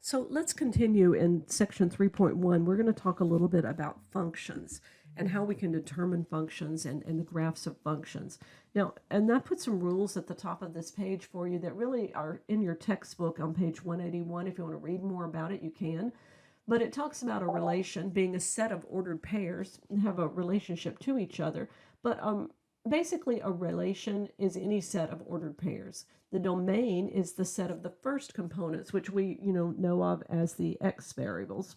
So let's continue in section 3.1. We're going to talk a little bit about functions and how we can determine functions and the graphs of functions. Now, and that puts some rules at the top of this page for you that really are in your textbook on page 181. If you want to read more about it, you can. But it talks about a relation being a set of ordered pairs and have a relationship to each other. But basically, a relation is any set of ordered pairs. The domain is the set of the first components, which we know of as the x variables,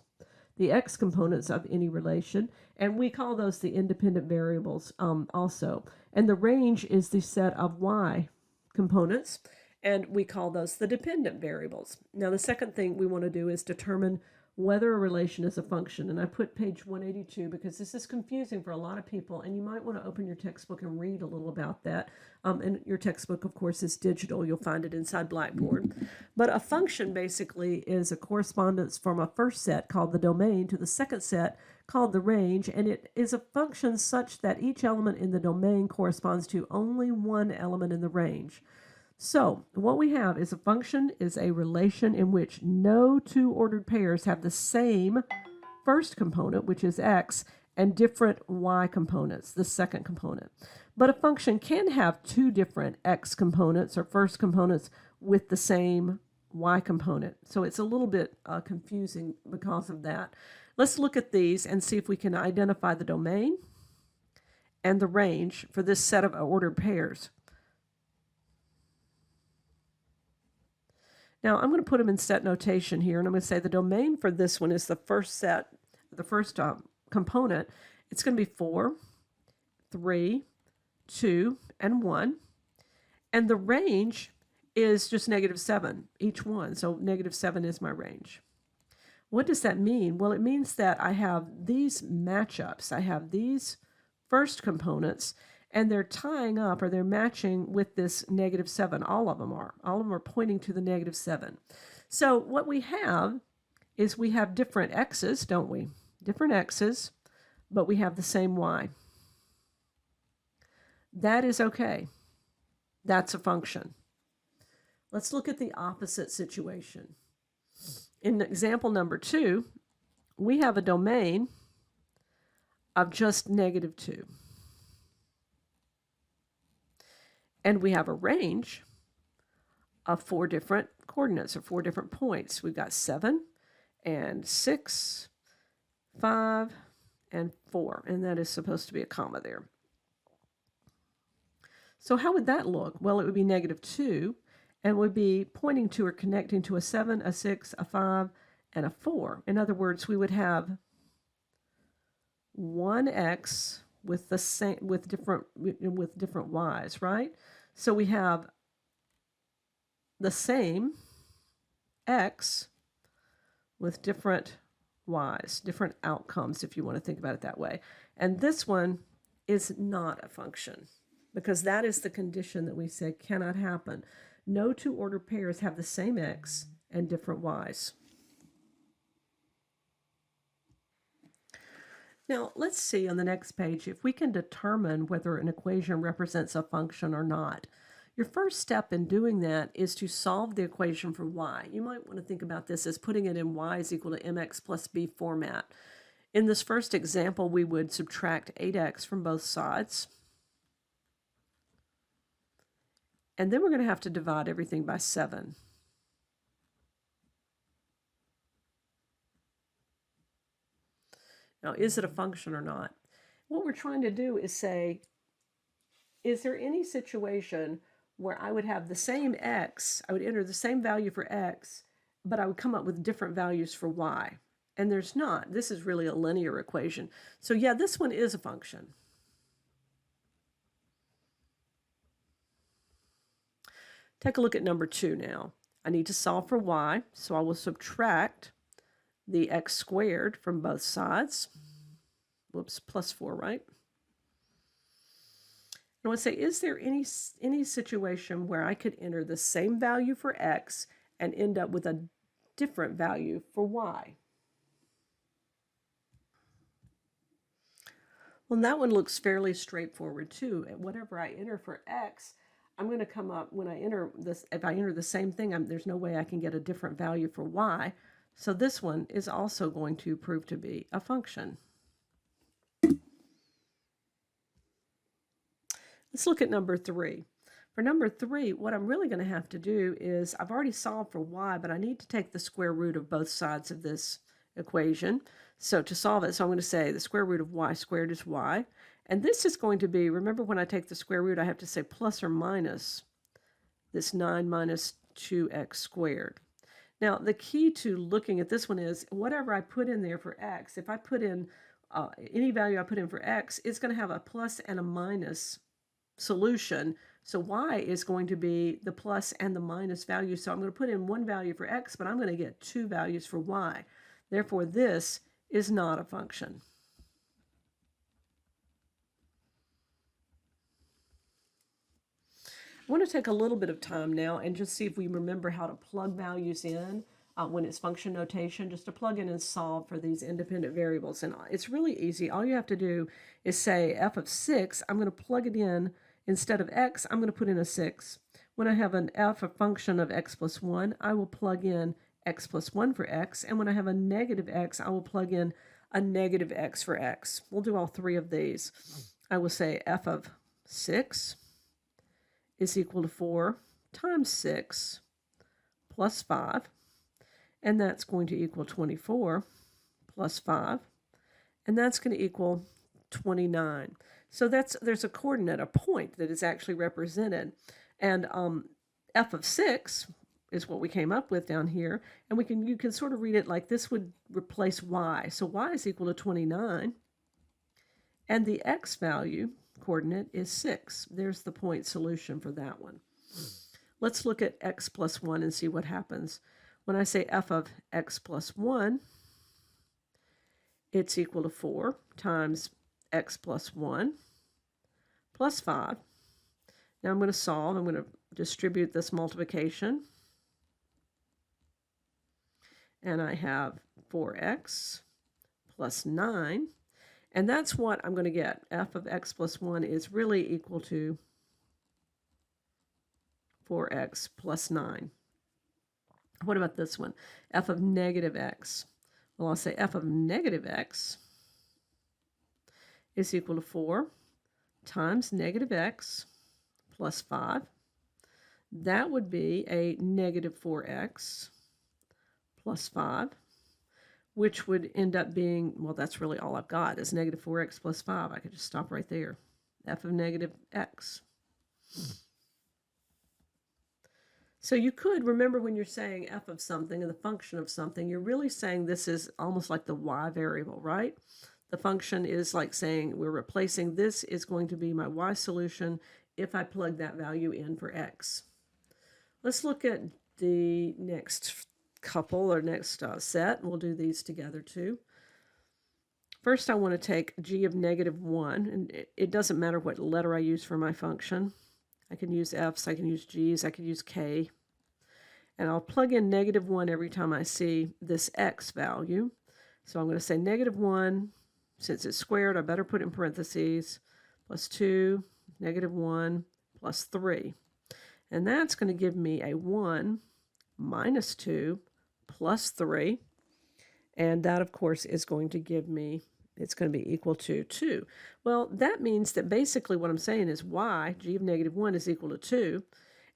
the x components of any relation, and we call those the independent variables also. And the range is the set of y components, and we call those the dependent variables. Now, the second thing we want to do is determine whether a relation is a function. And I put page 182 because this is confusing for a lot of people, and you might want to open your textbook and read a little about that. And your textbook, of course, is digital. You'll find it inside Blackboard. But a function basically is a correspondence from a first set called the domain to the second set called the range, and it is a function such that each element in the domain corresponds to only one element in the range. So what we have is a function is a relation in which no two ordered pairs have the same first component, which is x, and different y components, the second component. But a function can have two different x components or first components with the same y component. So it's a little bit confusing because of that. Let's look at these and see if we can identify the domain and the range for this set of ordered pairs. Now, I'm going to put them in set notation here, and I'm going to say the domain for this one is the first set, the first component. It's going to be 4, 3, 2, and 1. And the range is just -7, each one. So -7 is my range. What does that mean? Well, it means that I have these matchups. I have these first components, and they're tying up or they're matching with this -7. All of them are. All of them are pointing to the -7. So what we have is we have different x's, don't we? Different x's, but we have the same y. That is okay. That's a function. Let's look at the opposite situation. In example number 2, we have a domain of just -2. And we have a range of 4 different coordinates or 4 different points. We've got 7 and 6, 5, and 4. And that is supposed to be a comma there. So how would that look? Well, it would be -2 and would be pointing to or connecting to a 7, a 6, a 5, and a 4. In other words, we would have one x with the same with different y's, right? So we have the same x with different y's, different outcomes, if you want to think about it that way. And this one is not a function because that is the condition that we say cannot happen. No two ordered pairs have the same x and different y's. Now, let's see on the next page if we can determine whether an equation represents a function or not. Your first step in doing that is to solve the equation for y. You might want to think about this as putting it in y is equal to mx plus b format. In this first example, we would subtract 8x from both sides. And then we're going to have to divide everything by 7. Now, is it a function or not? What we're trying to do is say, is there any situation where I would have the same x, I would enter the same value for x, but I would come up with different values for y? And there's not. This is really a linear equation. So yeah, this one is a function. Take a look at number 2 now. I need to solve for y, so I will subtract the x squared from both sides. Whoops, plus 4, right? I want to say, is there any situation where I could enter the same value for x and end up with a different value for y? Well, that one looks fairly straightforward too. And whatever I enter for x, I'm going to come up, when I enter this, if I enter the same thing, there's no way I can get a different value for y. So this one is also going to prove to be a function. Let's look at number 3. For number 3, what I'm really going to have to do is, I've already solved for y, but I need to take the square root of both sides of this equation. So to solve it, so I'm going to say the square root of y squared is y. And this is going to be, remember when I take the square root, I have to say plus or minus this 9 minus 2x squared. Now, the key to looking at this one is whatever I put in there for x, if I put in any value I put in for x, it's going to have a plus and a minus solution. So y is going to be the plus and the minus value. So I'm going to put in one value for x, but I'm going to get two values for y. Therefore, this is not a function. I want to take a little bit of time now and just see if we remember how to plug values in when it's function notation, just to plug in and solve for these independent variables. And it's really easy. All you have to do is say f of 6, I'm going to plug it in. Instead of x, I'm going to put in a 6. When I have an f, a function of x plus 1, I will plug in x plus 1 for x. And when I have a negative x, I will plug in a negative x for x. We'll do all three of these. I will say f of 6 is equal to 4 times 6 plus 5. And that's going to equal 24 plus 5. And that's going to equal 29. So there's a coordinate, a point that is actually represented. And f of 6 is what we came up with down here. And you can sort of read it like this would replace y. So y is equal to 29. And the x value coordinate is 6. There's the point solution for that one. Let's look at x plus 1 and see what happens. When I say f of x plus 1, it's equal to 4 times x plus 1 plus 5. Now I'm going to solve. I'm going to distribute this multiplication. And I have 4x plus 9. And that's what I'm going to get. F of x plus 1 is really equal to 4x plus 9. What about this one? F of negative x. Well, I'll say f of negative x is equal to 4 times negative x plus 5. That would be a negative 4x plus 5, which would end up being, well, that's really all I've got is negative 4x plus 5. I could just stop right there. F of negative x. So you could remember when you're saying f of something and the function of something, you're really saying this is almost like the y variable, right? The function is like saying we're replacing this is going to be my y solution if I plug that value in for x. Let's look at the next couple or next set. We'll do these together too. First, I want to take g of negative 1, and it doesn't matter what letter I use for my function. I can use f's, I can use g's, I can use k. And I'll plug in negative 1 every time I see this x value. So I'm going to say negative 1, since it's squared, I better put it in parentheses, plus 2, negative 1, plus 3. And that's going to give me a 1 minus 2 plus 3. And that, of course, is going to give me, it's going to be equal to 2. Well, that means that basically what I'm saying is y, g of negative 1, is equal to 2,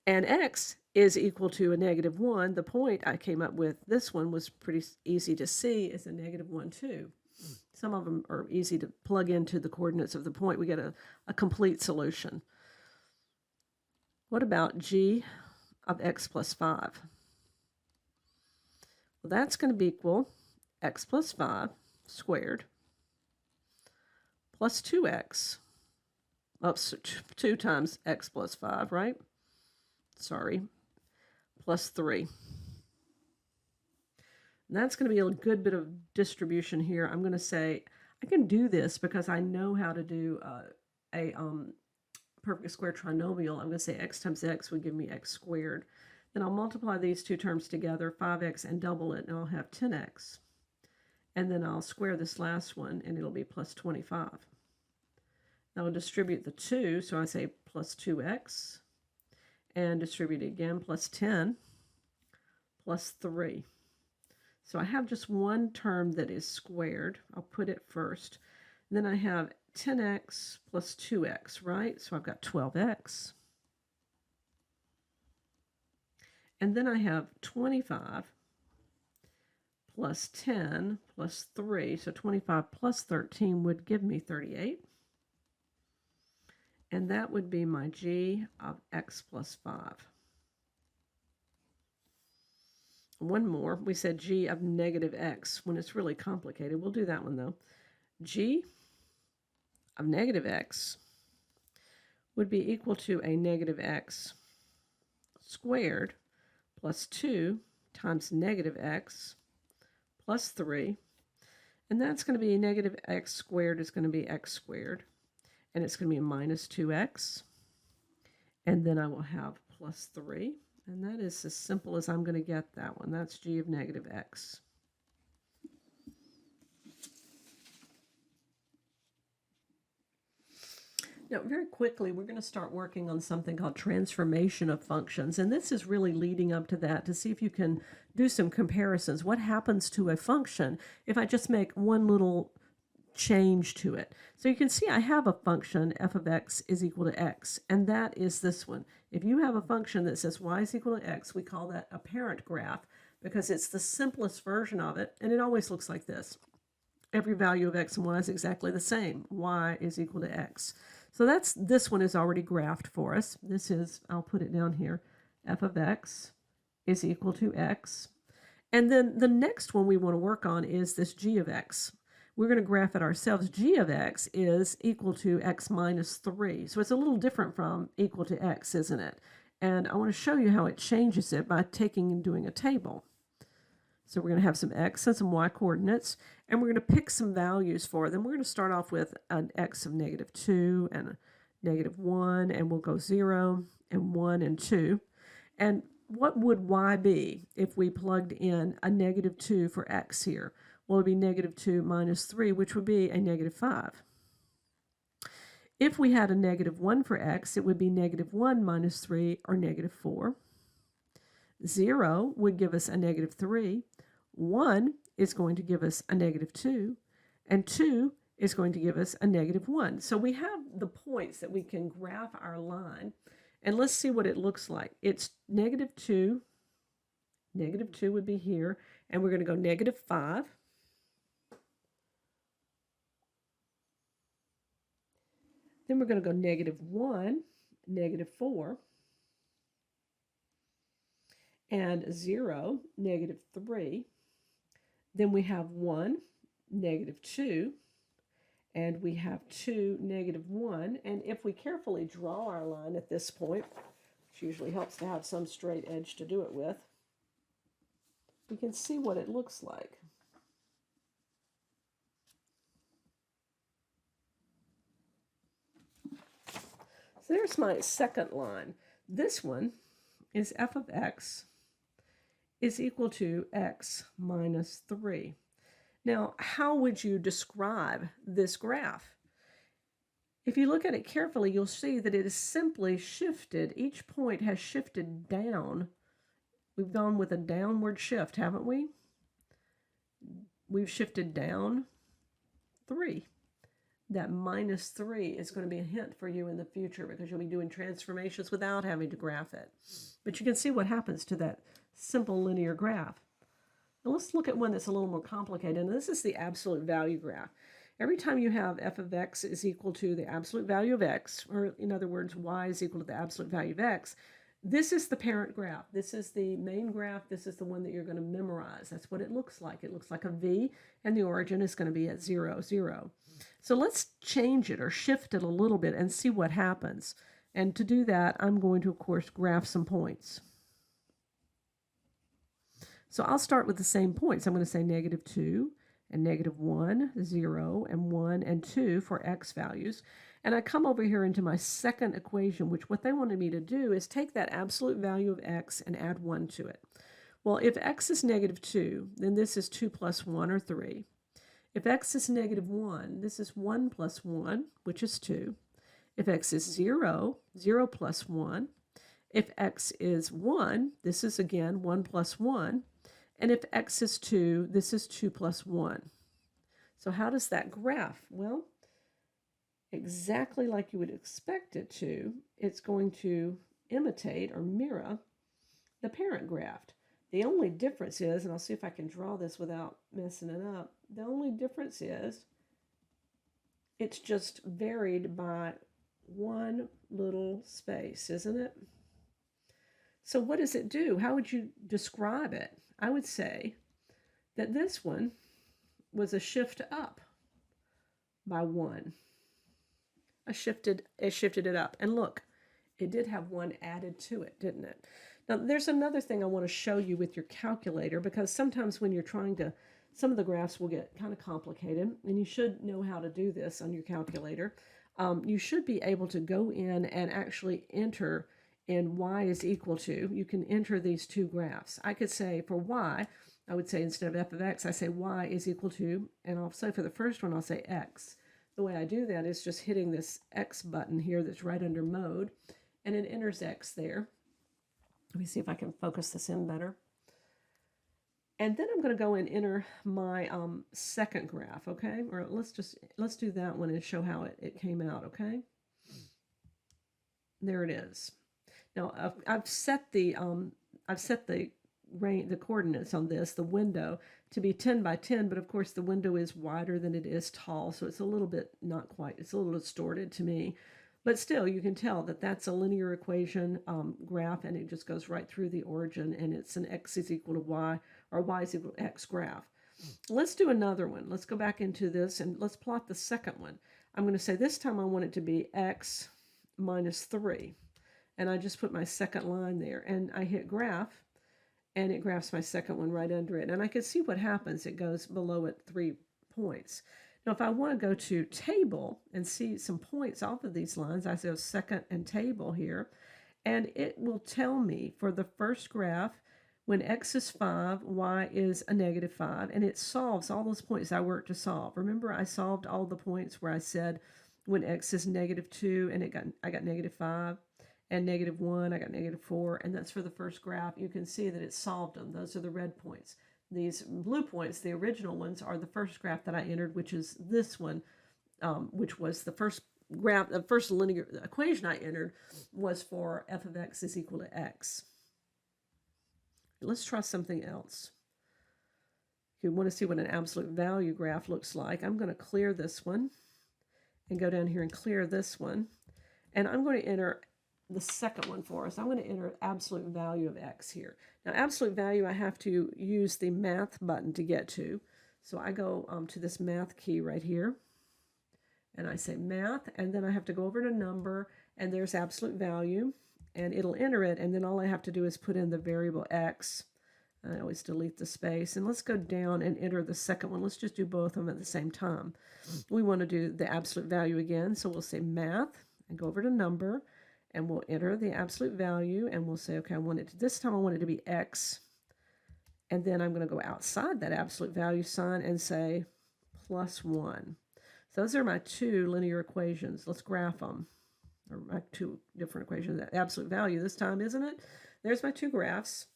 and x is equal to a negative 1. The point I came up with, this one was pretty easy to see, is a negative 1, too. Some of them are easy to plug into the coordinates of the point. We get a complete solution. What about g of x plus 5? Well, that's going to be equal x plus 5 squared plus 2x. Oops, 2 times x plus 5, right? Sorry. Plus 3. And that's going to be a good bit of distribution here. I'm going to say, I can do this because I know how to do a perfect square trinomial. I'm going to say x times x would give me x squared. Then I'll multiply these two terms together, 5x, and double it, and I'll have 10x. And then I'll square this last one, and it'll be plus 25. Now I'll distribute the 2, so I say plus 2x, and distribute it again, plus 10, plus 3. So I have just one term that is squared. I'll put it first. Then I have 10x plus 2x, right? So I've got 12x. And then I have 25 plus 10 plus 3. So 25 plus 13 would give me 38. And that would be my g of x plus 5. One more. We said g of negative x when it's really complicated. We'll do that one, though. G of negative x would be equal to a negative x squared plus 2 times negative x plus 3. And that's going to be negative x squared is going to be x squared. And it's going to be minus 2x. And then I will have plus 3. And that is as simple as I'm going to get that one. That's g of negative x. Now, very quickly, we're going to start working on something called transformation of functions. And this is really leading up to that to see if you can do some comparisons. What happens to a function if I just make one little change to it? So you can see I have a function, f of x is equal to x, and that is this one. If you have a function that says y is equal to x, we call that a parent graph because it's the simplest version of it, and it always looks like this. Every value of x and y is exactly the same. Y is equal to x. So this one is already graphed for us. This is, I'll put it down here, f of x is equal to x. And then the next one we want to work on is this g of x. We're going to graph it ourselves. G of x is equal to x minus 3. So it's a little different from equal to x, isn't it? And I want to show you how it changes it by taking and doing a table. So we're going to have some x and some y coordinates, and we're going to pick some values for them. We're going to start off with an x of negative 2 and a negative 1, and we'll go 0 and 1 and 2. And what would y be if we plugged in a negative 2 for x here? Well, it would be negative 2 minus 3, which would be a negative 5. If we had a negative 1 for x, it would be negative 1 minus 3, or negative 4. 0 would give us a negative 3. 1 is going to give us a negative 2. And 2 is going to give us a negative 1. So we have the points that we can graph our line. And let's see what it looks like. It's negative 2. Negative 2 would be here. And we're going to go negative 5. Then we're going to go negative 1, negative 4, and 0, negative 3. Then we have 1, negative 2, and we have 2, negative 1. And if we carefully draw our line at this point, which usually helps to have some straight edge to do it with, we can see what it looks like. So there's my second line. This one is f of x is equal to x minus 3. Now, how would you describe this graph? If you look at it carefully, you'll see that it is simply shifted. Each point has shifted down. We've gone with a downward shift, haven't we? We've shifted down 3. That minus 3 is going to be a hint for you in the future because you'll be doing transformations without having to graph it. But you can see what happens to that simple linear graph. Now let's look at one that's a little more complicated, and this is the absolute value graph. Every time you have f of x is equal to the absolute value of x, or in other words, y is equal to the absolute value of x, this is the parent graph. This is the main graph. This is the one that you're going to memorize. That's what it looks like. It looks like a V, and the origin is going to be at 0, 0. So let's change it or shift it a little bit and see what happens. And to do that, I'm going to, of course, graph some points. So I'll start with the same points. I'm going to say negative 2 and negative 1, 0, and 1, and 2 for x values. And I come over here into my second equation, which what they wanted me to do is take that absolute value of x and add 1 to it. Well, if x is negative 2, then this is 2 plus 1, or 3. If x is negative 1, this is 1 plus 1, which is 2. If x is 0, 0 plus 1. If x is 1, this is again 1 plus 1. And if x is 2, this is 2 plus 1. So how does that graph? Well, exactly like you would expect it to, it's going to imitate or mirror the parent graph. The only difference is, and I'll see if I can draw this without messing it up, the only difference is it's just varied by one little space, isn't it? So what does it do? How would you describe it? I would say that this one was a shift up by 1. It shifted it up. And look, it did have 1 added to it, didn't it? Now, there's another thing I want to show you with your calculator, because sometimes when you're trying to, some of the graphs will get kind of complicated, and you should know how to do this on your calculator. You should be able to go in and actually enter in y is equal to, you can enter these two graphs. I could say for y, I would say instead of f of x, I say y is equal to, and I'll say for the first one, I'll say x. The way I do that is just hitting this X button here that's right under mode, and it enters X there. Let me see if I can focus this in better. And then I'm going to go and enter my second graph, okay? Or let's do that one and show how it came out, okay? There it is. Now I've set the coordinates on this, the window, to be 10 by 10, but of course the window is wider than it is tall, so it's a little bit it's a little distorted to me. But still, you can tell that that's a linear equation graph, and it just goes right through the origin, and it's an x is equal to y, or y is equal to x graph. Let's do another one. Let's go back into this, and let's plot the second one. I'm going to say this time I want it to be x minus 3. And I just put my second line there, and I hit graph, and it graphs my second one right under it. And I can see what happens. It goes below at 3 points. Now, if I want to go to table and see some points off of these lines, I say second and table here, and it will tell me for the first graph, when x is 5, y is a negative 5, and it solves all those points I worked to solve. Remember, I solved all the points where I said when x is negative 2, and I got negative 5. And negative 1, I got negative 4, and that's for the first graph. You can see that it solved them. Those are the red points. These blue points, the original ones, are the first graph that I entered, which is this one, which was the first graph, the first linear equation I entered was for f of x is equal to x. Let's try something else. If you want to see what an absolute value graph looks like, I'm going to clear this one and go down here and clear this one. And I'm going to enter the second one for us. I'm going to enter absolute value of x here. Now, absolute value, I have to use the math button to get to. So I go to this math key right here, and I say math, and then I have to go over to number, and there's absolute value, and it'll enter it, and then all I have to do is put in the variable x. I always delete the space, and let's go down and enter the second one. Let's just do both of them at the same time. We want to do the absolute value again, so we'll say math, and go over to number, and we'll enter the absolute value, and we'll say, okay, this time I want it to be x, and then I'm going to go outside that absolute value sign and say plus 1. So those are my two linear equations. Let's graph them, or my two different equations. That absolute value this time, isn't it? There's my two graphs,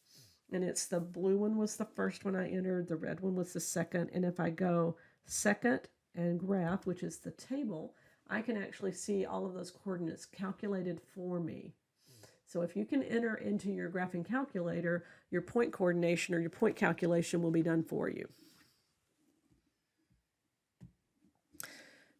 and it's the blue one was the first one I entered, the red one was the second, and if I go second and graph, which is the table, I can actually see all of those coordinates calculated for me. So if you can enter into your graphing calculator, your point coordination or your point calculation will be done for you.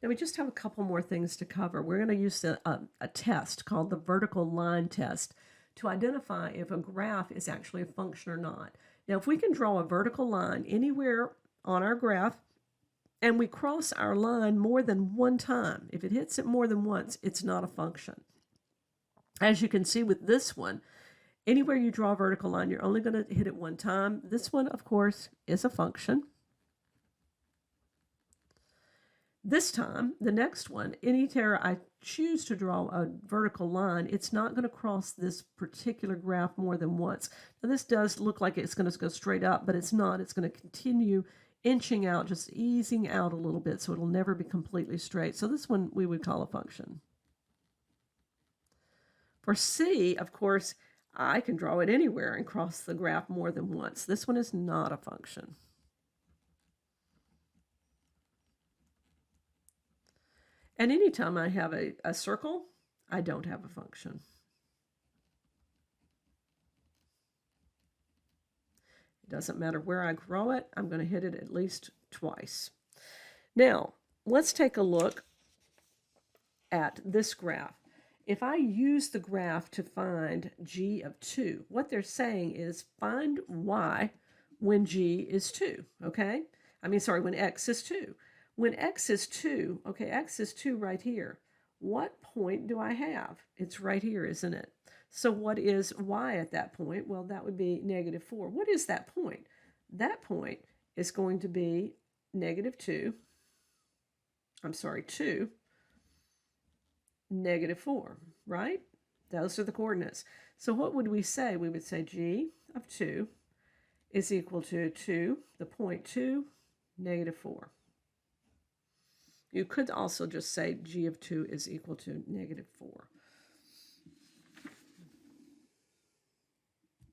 Now we just have a couple more things to cover. We're going to use a test called the vertical line test to identify if a graph is actually a function or not. Now if we can draw a vertical line anywhere on our graph, and we cross our line more than one time, if it hits it more than once, it's not a function. As you can see with this one, anywhere you draw a vertical line, you're only going to hit it one time. This one, of course, is a function. This time, the next one, anytime I choose to draw a vertical line, it's not going to cross this particular graph more than once. Now, this does look like it's going to go straight up, but it's not. It's going to continue inching out, just easing out a little bit, so it'll never be completely straight. So this one we would call a function. For C, of course, I can draw it anywhere and cross the graph more than once. This one is not a function. And anytime I have a circle, I don't have a function. It doesn't matter where I draw it, I'm going to hit it at least twice. Now, let's take a look at this graph. If I use the graph to find g of 2, what they're saying is find y when g is 2, okay? When x is 2. When x is 2, okay, x is 2 right here. What point do I have? It's right here, isn't it? So what is y at that point? Well, that would be -4. What is that point? That point is going to be -2, 2, -4, right? Those are the coordinates. So what would we say? We would say g of 2 is equal to 2, the point 2, -4. You could also just say g of 2 is equal to -4.